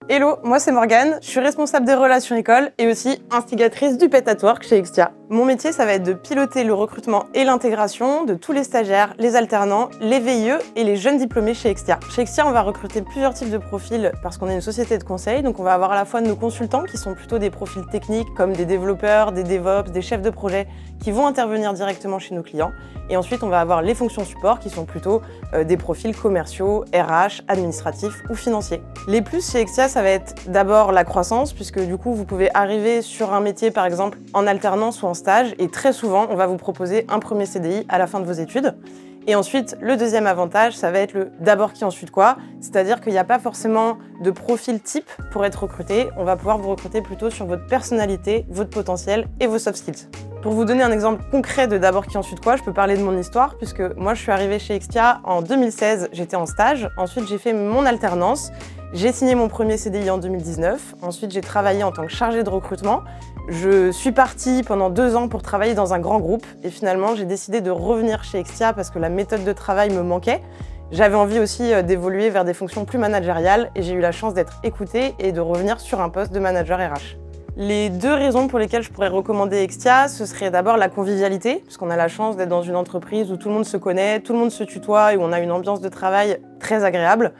Hello, moi c'est Morgane, je suis responsable des relations écoles et aussi instigatrice du Pet at Work chez Extia. Mon métier, ça va être de piloter le recrutement et l'intégration de tous les stagiaires, les alternants, les VIE et les jeunes diplômés chez Extia. Chez Extia, on va recruter plusieurs types de profils parce qu'on est une société de conseil, donc on va avoir à la fois nos consultants qui sont plutôt des profils techniques comme des développeurs, des DevOps, des chefs de projet qui vont intervenir directement chez nos clients. Et ensuite, on va avoir les fonctions support qui sont plutôt des profils commerciaux, RH, administratifs ou financiers. Les plus chez Extia, ça va être d'abord la croissance, puisque du coup, vous pouvez arriver sur un métier, par exemple, en alternance ou en stage, et très souvent, on va vous proposer un premier CDI à la fin de vos études. Et ensuite, le deuxième avantage, ça va être le d'abord qui ensuite quoi, c'est-à-dire qu'il n'y a pas forcément de profil type pour être recruté, on va pouvoir vous recruter plutôt sur votre personnalité, votre potentiel et vos soft skills. Pour vous donner un exemple concret de d'abord qui ensuite quoi, je peux parler de mon histoire, puisque moi je suis arrivée chez Extia en 2016, j'étais en stage, ensuite j'ai fait mon alternance, j'ai signé mon premier CDI en 2019, ensuite j'ai travaillé en tant que chargée de recrutement. Je suis partie pendant 2 ans pour travailler dans un grand groupe et finalement j'ai décidé de revenir chez Extia parce que la méthode de travail me manquait. J'avais envie aussi d'évoluer vers des fonctions plus managériales et j'ai eu la chance d'être écoutée et de revenir sur un poste de manager RH. Les 2 raisons pour lesquelles je pourrais recommander Extia, ce serait d'abord la convivialité, puisqu'on a la chance d'être dans une entreprise où tout le monde se connaît, tout le monde se tutoie et où on a une ambiance de travail très agréable.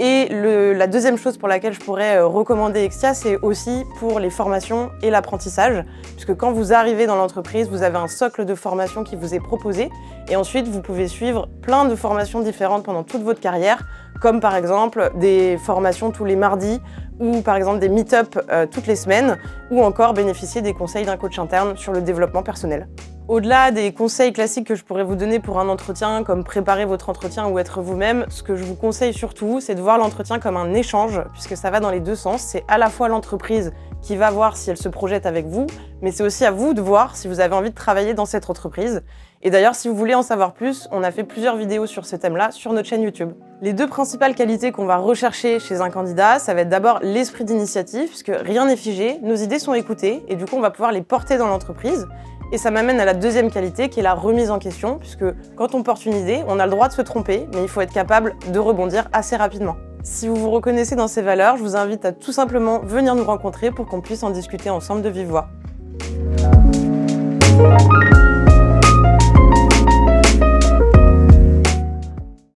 Et la deuxième chose pour laquelle je pourrais recommander Extia, c'est aussi pour les formations et l'apprentissage, puisque quand vous arrivez dans l'entreprise, vous avez un socle de formation qui vous est proposé, et ensuite vous pouvez suivre plein de formations différentes pendant toute votre carrière, comme par exemple des formations tous les mardis, ou par exemple des meet-up toutes les semaines, ou encore bénéficier des conseils d'un coach interne sur le développement personnel. Au-delà des conseils classiques que je pourrais vous donner pour un entretien, comme préparer votre entretien ou être vous-même, ce que je vous conseille surtout, c'est de voir l'entretien comme un échange, puisque ça va dans les 2 sens. C'est à la fois l'entreprise qui va voir si elle se projette avec vous, mais c'est aussi à vous de voir si vous avez envie de travailler dans cette entreprise. Et d'ailleurs, si vous voulez en savoir plus, on a fait plusieurs vidéos sur ce thème-là sur notre chaîne YouTube. Les 2 principales qualités qu'on va rechercher chez un candidat, ça va être d'abord l'esprit d'initiative, puisque rien n'est figé, nos idées sont écoutées, et du coup, on va pouvoir les porter dans l'entreprise. Et ça m'amène à la deuxième qualité, qui est la remise en question, puisque quand on porte une idée, on a le droit de se tromper, mais il faut être capable de rebondir assez rapidement. Si vous vous reconnaissez dans ces valeurs, je vous invite à tout simplement venir nous rencontrer pour qu'on puisse en discuter ensemble de vive voix.